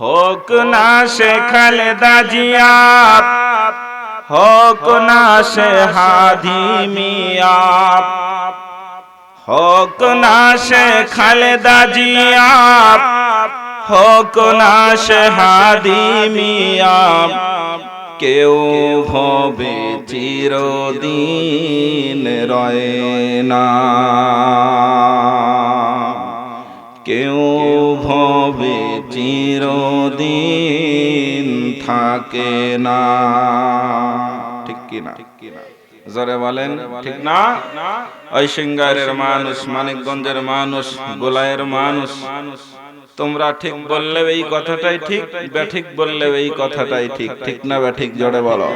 হোক না সে খালেদা জিয়া, হোক না সে হাদি মিয়া, হোক না সে খালেদা জিয়া, হোক না সে হাদি মিয়া, কেউ ভবে চিরদিন রয় না, কেউ ভবে চিরদিন থাকে না। ঠিক কিনা? জোরে বলেন ঠিক না? ওই সিঙ্গারের মানুষ, মানিকগঞ্জের মানুষ, গোলায়ের মানুষ, তোমরা ঠিক বললে এই কথাটাই ঠিক, ব্যাঠিক বললে এই কথাটাই ঠিক। ঠিক না ব্যাঠিক? জোরে বলো।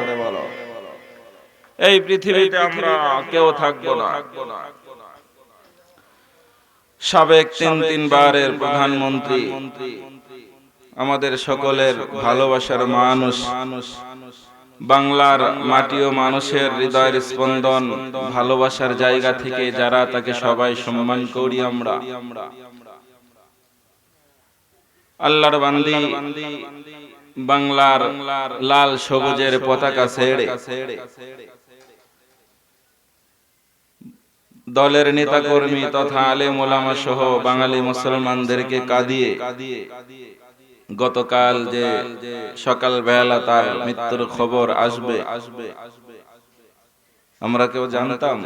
এই পৃথিবীতে আমরা কেউ থাকবো না। সাবেক তিন বারের প্রধানমন্ত্রী, আমাদের সকলের ভালোবাসার মানুষ, বাংলার মাটি ও মানুষের হৃদয়ের স্পন্দন, ভালোবাসার জায়গা থেকে যারা তাকে সবাই সম্মান করি আমরা, আল্লাহর বান্দি, বাংলার লাল সবুজের পতাকা ছেড়ে দলের নেতা কর্মী তথা আলেম ওলামা সহ বাঙালি মুসলমানদেরকে কাঁদিয়ে গতকাল যে সকাল বেলা তার মৃত্যুর খবর আসবে, আমরা কেউ জানতাম?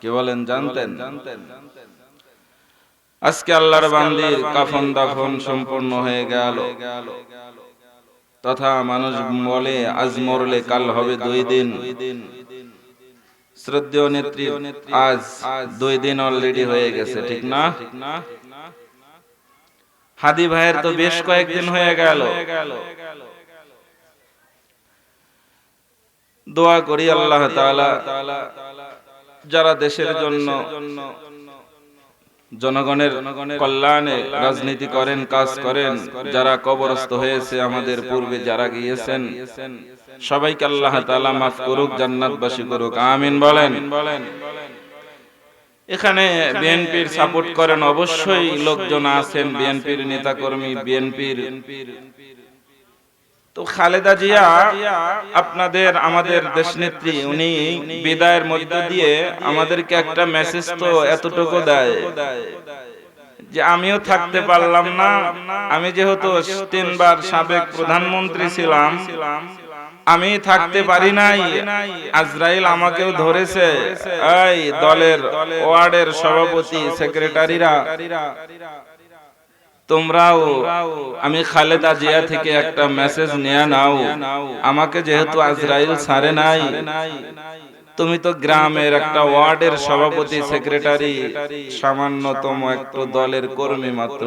কে বলেন জানতেন? আজকে আল্লাহর বান্দির কাফন দাফন সম্পূর্ণ হয়ে গেল, তথা মানুষ বলে আজ মরলে কাল হবে 2 দিন। শ্রদ্ধেয় নেত্রী আজ 2 দিন অলরেডি হয়ে গেছে, ঠিক না? হাদি ভাইয়ের তো বেশ কয়েকদিন হয়ে গেল। দোয়া করি আল্লাহ তাআলা যারা দেশের জন্য, জনগণের কল্যাণে রাজনীতি করেন, কাজ করেন, যারা কবরস্থ হয়েছে, আমাদের পূর্বে যারা গিয়েছেন, সবাইকে আল্লাহ তাআলা মাফ করুক, জান্নাতবাসী করুক, আমিন বলেন। এখানে বিএনপির সাপোর্ট করেন অবশ্যই লোকজন আছেন, বিএনপির নেতাকর্মী, বিএনপির। তো খালেদা জিয়া আপনাদের, আমাদের দেশনেত্রী, উনি বিদায়ের মধ্য দিয়ে আমাদেরকে একটা মেসেজ তো এতটুকু দেয় যে আমিও থাকতে পারলাম না, আমি যেহেতু 3 বার সাবেক প্রধানমন্ত্রী ছিলাম, আমি থাকতে পারি নাই, আজরাইল আমাকেও ধরেছে। এই দলের ওয়ার্ডের সভাপতি, সেক্রেটারিরা, তোমরাও আমি খালেদা জিয়া থেকে একটা মেসেজ নিয়ে নাও, আমাকে যেহেতু আজরাইল ছাড়ে নাই, তুমি তো গ্রামের একটা ওয়ার্ডের সভাপতি, সেক্রেটারি, সামান্যতম একটু দলের কর্মী মাত্র,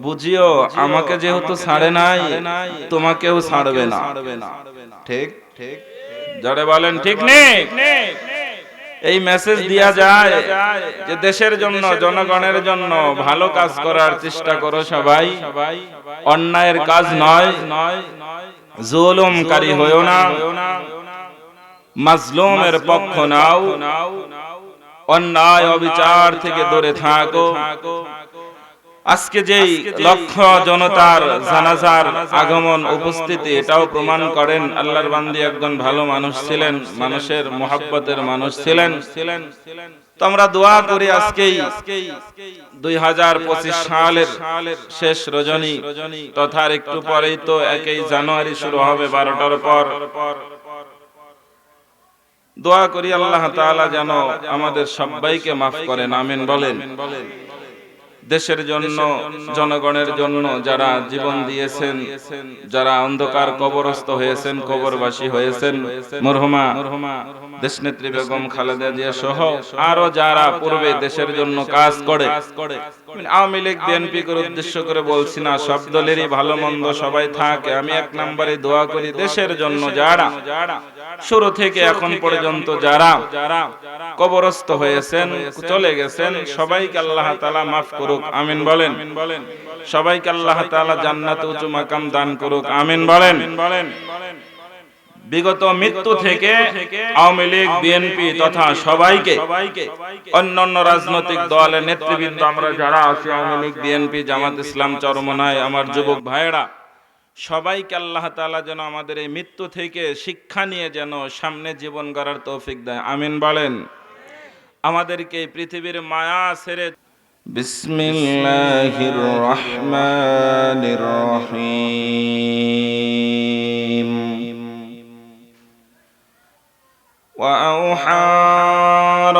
বুঝিও আমাকে যেহেতু ছাড়ে নাই, তোমাকেও ছাড়বে না। ঠিক? যারা বলেন ঠিক নেই, এই মেসেজ দেয়া যায় যে দেশের জন্য, জনগণের জন্য ভালো কাজ করার চেষ্টা করো সবাই, অন্যায়ের কাজ নয়, জুলুমকারী হয়ো না, মাজলুমের পক্ষ নাও, অন্যায় অবিচার থেকে দূরে থাকো। আজকে যেই লক্ষ জনতার জানাজার আগমন, উপস্থিতি, এটাও প্রমাণ করেন আল্লাহর বান্দি একজন ভালো মানুষ ছিলেন, মানুষের মোহাব্বতের মানুষ ছিলেন। তো আমরা দোয়া করি আজকেই 2025 সালের শেষ রজনী, তথা একটু পরেই তো 1 জানুয়ারি শুরু হবে, 12টার পর। দোয়া করি আল্লাহ তাআলা যেন আমাদের সবাইকে মাফ করেন, আমিন বলেন। দেশের জন্য, জনগণের জন্য যারা জীবন দিয়েছেন, যারা অন্ধকার কবরস্থ হয়েছেন, কবরবাসী হয়েছেন, মরহুমা দেশনেত্রী বেগম খালেদা জিয়া সহ আরো যারা পূর্বে দেশের জন্য কাজ করে, আওয়ামী লীগ বিএনপি করে উদ্দেশ্য করে বলছি না, সব দলেরই ভালো মন্দ সবাই থাকে। আমি 1 নম্বরে দোয়া করি দেশের জন্য যারা শুরু থেকে এখন পর্যন্ত যারা কবরস্থ হয়েছেন, চলে গেছেন, সবাইকে আল্লাহ তাআলা মাফ করুক, আমিন বলেন। সবাইকে আল্লাহ তাআলা জান্নাতে উঁচু মাকাম দান করুক, আমিন বলেন। বিগত মৃত্যু থেকে আওয়ামী লীগ, বিএনপি তথা সবাইকে, অন্যান্য রাজনৈতিক দলের নেতৃবৃন্দ আমরা যারা আছি, আওয়ামী লীগ, বিএনপি, জামাত ইসলাম, চরমনায় আমার যুবক ভাইয়েরা, সবাইকে আল্লাহ তাআলা যেন আমাদের এই মৃত্যু থেকে শিক্ষা নিয়ে যেন সামনে জীবন গড়ার তৌফিক দেয়। আমিন বলেন। আমাদেরকে পৃথিবীর মায়া ছেড়ে বিসমিল্লাহির রহমানির রহিম। وأوحى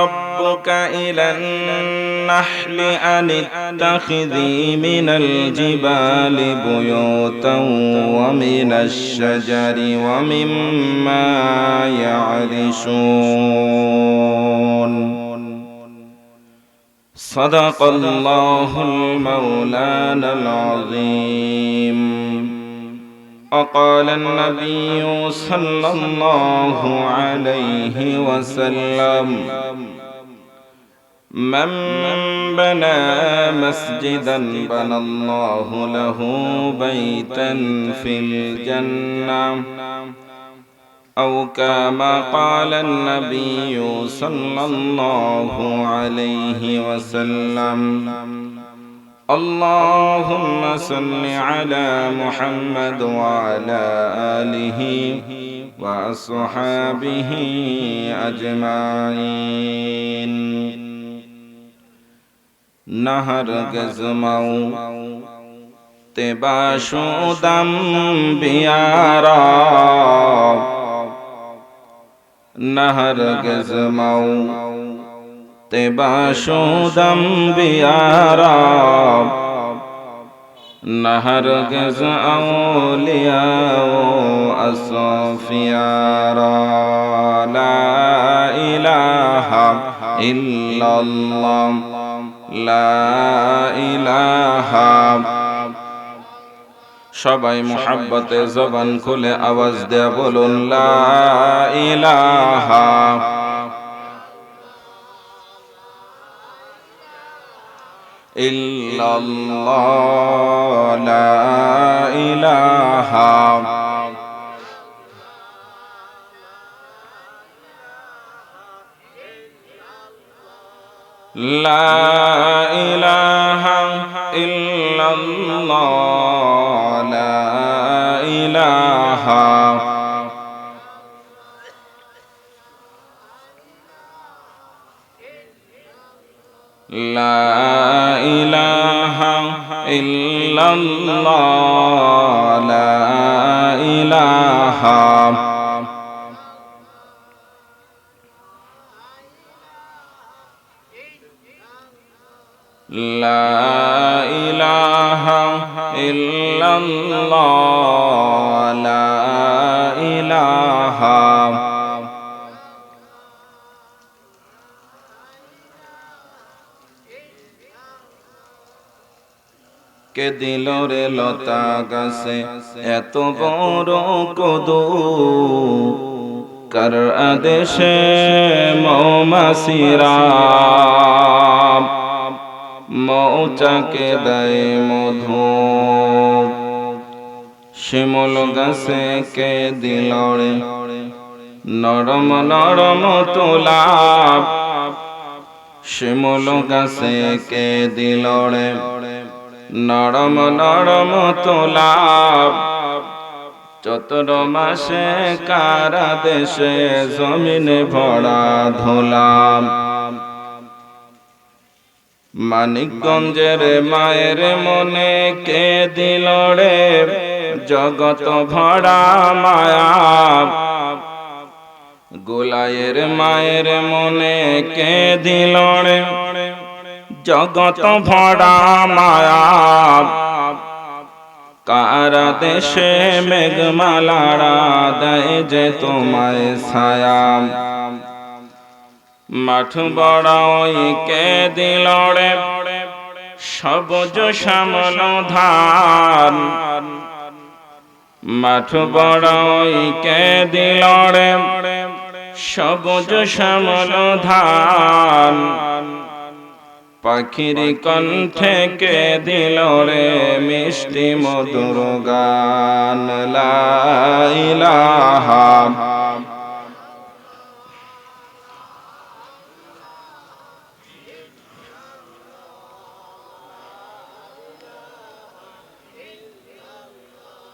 ربك إلى النحل أن اتخذي من الجبال بيوتا ومن الشجر ومما يعرشون صدق الله المولانا العظيم. وقال النبي صلى الله عليه وسلم من بنى مسجدا بنى الله له بيتا في الجنة أو كما قال النبي صلى الله عليه وسلم. اللهم صل على محمد وعلى آله وأصحابه أجمعين. نهر گزمو تباشودم بیارا، نهر گزمو تباشودم بیارا، نهر گز اولیاء و اصفیارا. لا إله إلا الله لا إله. সবাই মুহাব্বতে জবান খুলে আওয়াজ দেয়া বলুন লা ইলাহা ইল্লাল্লাহ লা ইলাহা লা ইলাহা ইল্লাল্লাহ লা ইলাহা লা ইলাহা ইল্লাল্লাহ লা ইলাহা। লা ইলাহা ইল্লাল্লাহ লা ইলাহা। কে দিল রে লতা গাছে এত বড় কদু, কার আদেশে মৌমাছিরা মৌচাকে দেয় মধু। শিমুল গাছে কে দিল রে নরম নরম তুলা, শিমুল গাছে কে দিল রে নরম নরম তুলা। চতুর মাসে কারা দেশে জমিনে ভরা ধুলা। মানিকগঞ্জের মায়ের মনে কে দিল রে জগৎ ভরা মায়া। গোলায়ের মায়ের মনে কে দিল রে জগৎ ভরা মায়া। কারা দেশে মেঘমালারা দেয় যে তোমায় ছায়া। মাঠ বড়াই কে দিল রে সবুজ শ্যামল ধান। মাঠ বড়াই কে দিল রে সবুজ শ্যামল ধান। পাখির কণ্ঠে কে দিল রে মিষ্টি মধুর গান লা ইলাহা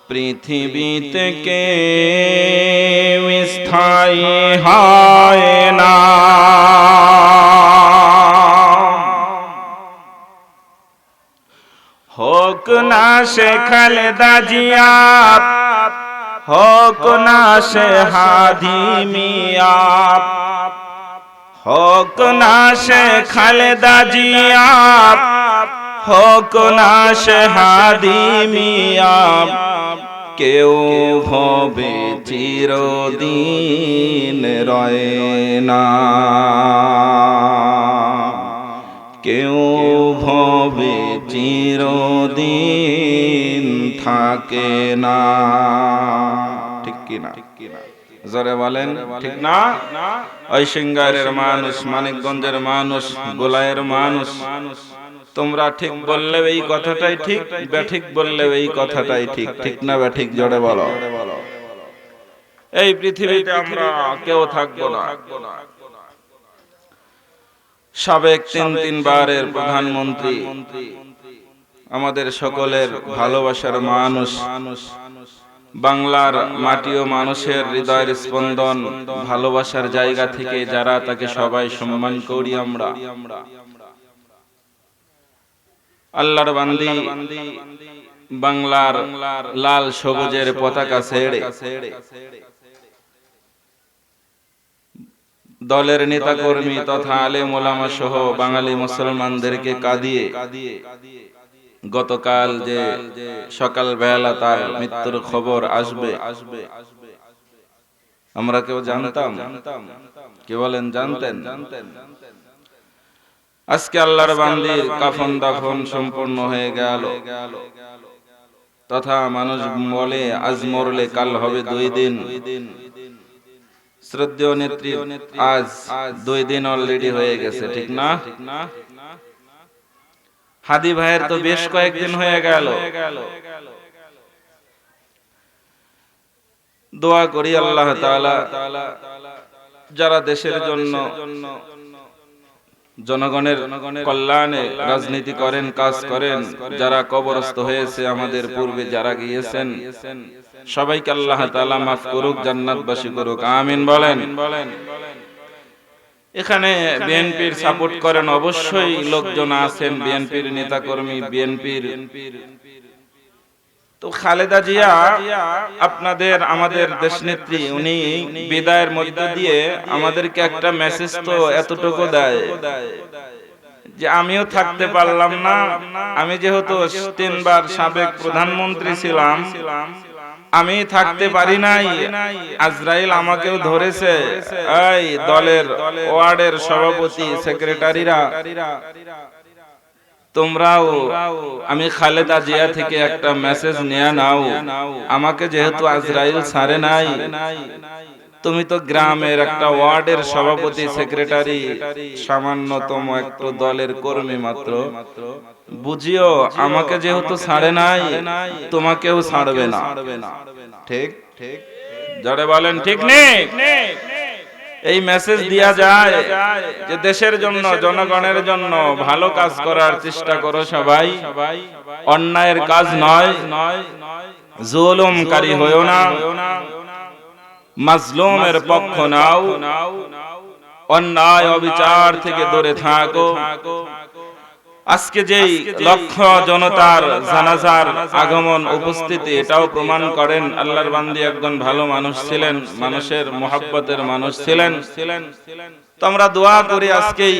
পৃথিবীতে কেউ স্থায়ী হয় না, হোক না সে খালেদা জিয়া, হোক না সে হাদি মিয়া, হোক না সে খালেদা জিয়া, হোক না সে হাদি মিয়া, কেউ হবে চিরদিন রয় না, কেউ হবে চিরদিন থাকে না। ঠিক কিনা? জোরে বলেন ঠিক না? ওই সিঙ্গারের মানুষ, মানিকগঞ্জের মানুষ, গোলায়ের মানুষ, তোমরা ঠিক বললে এই কথাটাই ঠিক, ব্যাঠিক বললে এই কথাটাই ঠিক। ঠিক না ব্যাঠিক? জোরে বলো। এই পৃথিবীতে আমরা কেউ থাকবো না। সাবেক তিন বারের প্রধানমন্ত্রী, আমাদের সকলের ভালোবাসার মানুষ, বাংলার মাটি ও মানুষের হৃদয়ের স্পন্দন, ভালোবাসার জায়গা থেকে যারা তাকে সবাই সম্মান করি আমরা, আল্লাহর বান্দি, বাংলার লাল সবুজের পতাকা ছেড়ে দলের নেতা কর্মী তথা আলেম ওলামা সহ বাঙালি মুসলমানদেরকে কাঁদিয়ে গতকাল যে সকাল বেলা তার মৃত্যুর খবর আসবে, আমরা কেউ জানতাম? কে বলেন জানতেন? আজকে আল্লাহর বান্দির কাফন দাফন সম্পূর্ণ হয়ে গেল, তথা মানুষ বলে আজ মরলে কাল হবে 2 দিন। শ্রদ্ধেয় নেত্রী আজ 2 দিন অলরেডি হয়ে গেছে, ঠিক না? হাদি ভাইয়ের তো বেশ কয়েকদিন হয়ে গেল। দোয়া করি আল্লাহ তাআলা যারা দেশের জন্য, জনগণের কল্যাণে রাজনীতি করেন, কাজ করেন, যারা কবরস্থ হয়েছে, আমাদের পূর্বে যারা গিয়েছেন, সবাইকে আল্লাহ তাআলা মাফ করুক, জান্নাতবাসী করুক, আমিন বলেন। এখানে বিএনপির সাপোর্ট করেন অবশ্যই লোকজন আছেন, বিএনপির নেতাকর্মী, বিএনপির। তো খালেদা জিয়া আপনাদের, আমাদের দেশনেত্রী, উনি বিদায়ের মধ্য দিয়ে আমাদেরকে একটা মেসেজ তো এতটুকু দেয় যে আমিও থাকতে পারলাম না, আমি যেহেতু 3 বার সাবেক প্রধানমন্ত্রী ছিলাম, আমি থাকতে পারি নাই, আজরাইল আমাকেও ধরেছে। এই দলের ওয়ার্ডের সভাপতি, সেক্রেটারিরা, তোমরাও আমি খালেদা জিয়া থেকে একটা মেসেজ নিয়ে নাও, আমাকে যেহেতু আজরাইল ছাড়ে নাই, তুমি তো গ্রামের একটা ওয়ার্ডের সভাপতি, সেক্রেটারি, সামান্যতম একটু দলের কর্মী মাত্র, বুঝিও আমাকে যেহেতু ছাড়ে নাই, তোমাকেও ছাড়বে না। ঠিক? জোরে বলেন ঠিক নেই? এই মেসেজ দেয়া যায় যে দেশের জন্য, জনগণের জন্য ভালো কাজ করার চেষ্টা করো সবাই, অন্যায়ের কাজ নয়, জুলুমকারী হয়ো না, মাজলুমের পক্ষ নাও, অন্যায় অবিচার থেকে দূরে থাকো। আজকে যেই লক্ষ জনতার জানাজার আগমন, উপস্থিতি, এটাও প্রমাণ করেন আল্লাহর বান্দি একজন ভালো মানুষ ছিলেন, মানুষের মহব্বতের মানুষ ছিলেন। তো আমরা দোয়া করি আজকেই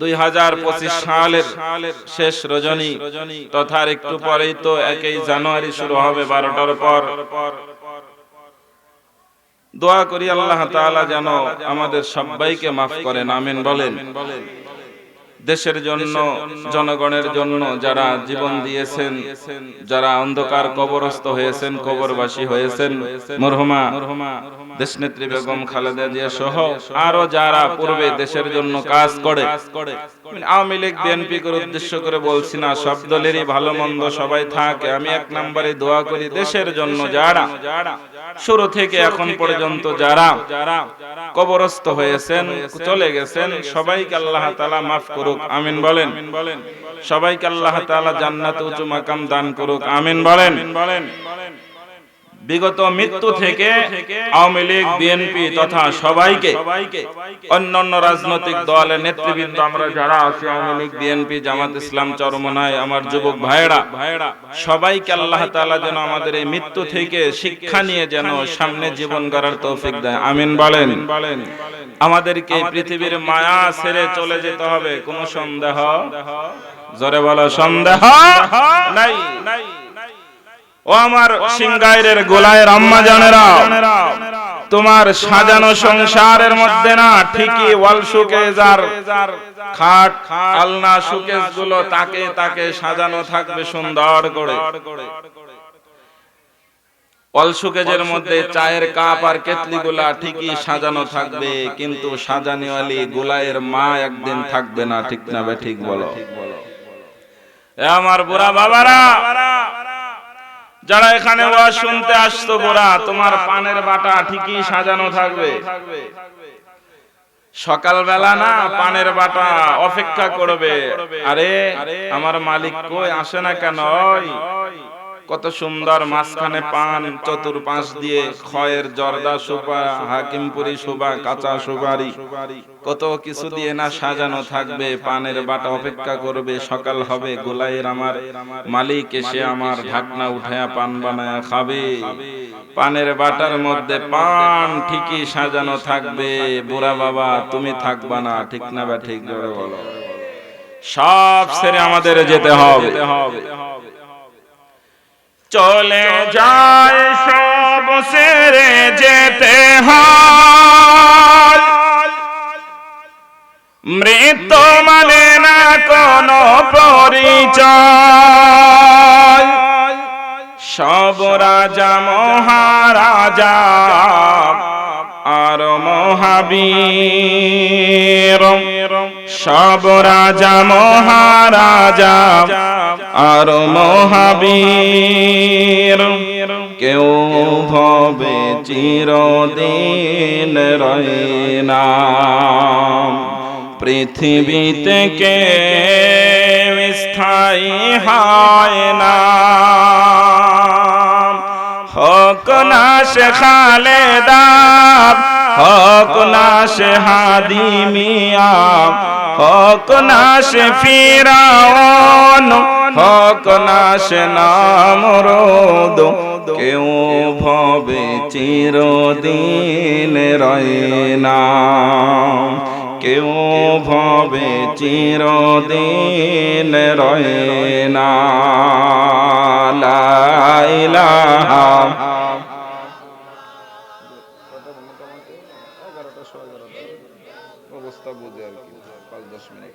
2025 সালের শেষ রজনী, তথা একটু পরেই তো 1 জানুয়ারি শুরু হবে 12টার পর। দোয়া করি আল্লাহ তাআলা যেন আমাদের সবাইকে মাফ করেন, আমিন বলেন। দেশের জন্য জনগণের জন্য যারা জীবন দিয়েছেন, যারা অন্ধকার কবরস্থ হয়েছেন, কবরবাসী হয়েছেন, মরহুমা দেশনেত্রী বেগম খালেদা জিয়া সহ আরো যারা পূর্বে দেশের জন্য কাজ করে। আওয়ামী লীগ বিএনপি করে উদ্দেশ্য করে বলছি না, সব দলেরই ভালো মন্দ সবাই থাকে। আমি এক নম্বরে দোয়া করি দেশের জন্য যারা শুরু থেকে এখন পর্যন্ত যারা কবরস্থ হয়েছেন, চলে গেছেন, সবাইকে আল্লাহ তাআলা মাফ করুক, আমিন বলেন। সবাইকে আল্লাহ তাআলা জান্নাতে উঁচু মাকাম দান করুক, আমিন বলেন। বিগত মৃত্যু থেকে আওয়ামী লীগ বিএনপি তথা সবাইকে, অন্যান্য রাজনৈতিক দলের নেতৃবৃন্দ আমরা যারা আছি, আওয়ামী লীগ বিএনপি জামাত ইসলাম চরমনায়, আমার যুবক ভাইয়েরা, সবাইকে আল্লাহ তাআলা যেন আমাদের এই মৃত্যু থেকে শিক্ষা নিয়ে যেন সামনে জীবন গড়ার তৌফিক দেয়, আমিন বলেন। আমাদেরকে পৃথিবীর মায়া ছেড়ে চলে যেতে হবে, কোনো সন্দেহ, জোরে বলো সন্দেহ নাই। ও আমার সিংগাইরের গোলায়ের আম্মা জানেরা, তোমার সাজানো সংসারের মধ্যে না ঠিকই ওয়াল শোকেস আর খাট আলনা শোকেস গুলো তাকে তাকে সাজানো থাকবে সুন্দর করে। ওয়াল শোকেসের মধ্যে চায়ের কাপ আর কেতলি গুলা ঠিকই সাজানো থাকবে, কিন্তু সাজানিওয়ালি গোলায়ের মা একদিন থাকবে না, ঠিক না বে ঠিক বলো? আমার বুড়া বাবারা যারা এখানে ওয়াজ শুনতে আসতো, বুড়া তোমার পানের বাটা ঠিকই সাজানো থাকবে। সকালবেলা না পানের বাটা অপেক্ষা করবে, আরে আমার মালিক কই, আসে না কেন? কত সুন্দর মাঝখানে পান, চতুর্পাশ দিয়ে খয়ের জর্দা সুপা, হাকিমপুরি সুবা, কাঁচা সুপারি, কত কিছু দিয়ে না সাজানো থাকবে। পানের বাটা অপেক্ষা করবে, সকাল হবে, গোলায়ের আমার মালিক এসে আমার ঢাকনা উঠায়া পান বানায়া খাবে। পানের বাটার মধ্যে পান ঠিকই সাজানো থাকবে। বুড়া বাবা তুমি থাকবা না, ঠিক না বা ঠিক বলো? সব ছেড়ে আমাদের যেতে হবে। চলে যায় সব ছেড়ে যেতে হয়, মৃত্যু মানে না কোনো পরিচয়। সব রাজা মহারাজা আর মহাবীর, সব রাজা মহারাজা আর মহাবীর, কেউ ভবে চিরদিন রয় না। পৃথিবীতে কেউ স্থায়ী হয় না, হোক না সে খালেদা, হোক না সে হাদি মিয়া, হোক না সে ফিরাউন, হোক না সে নামরুদ, কেউ ভবে চিরদিন রয় না, কেউ ভবে চিরদিন রয় না। লা ইলাহা অবস্থা বুঝে আর কি 5-10 মিনিট।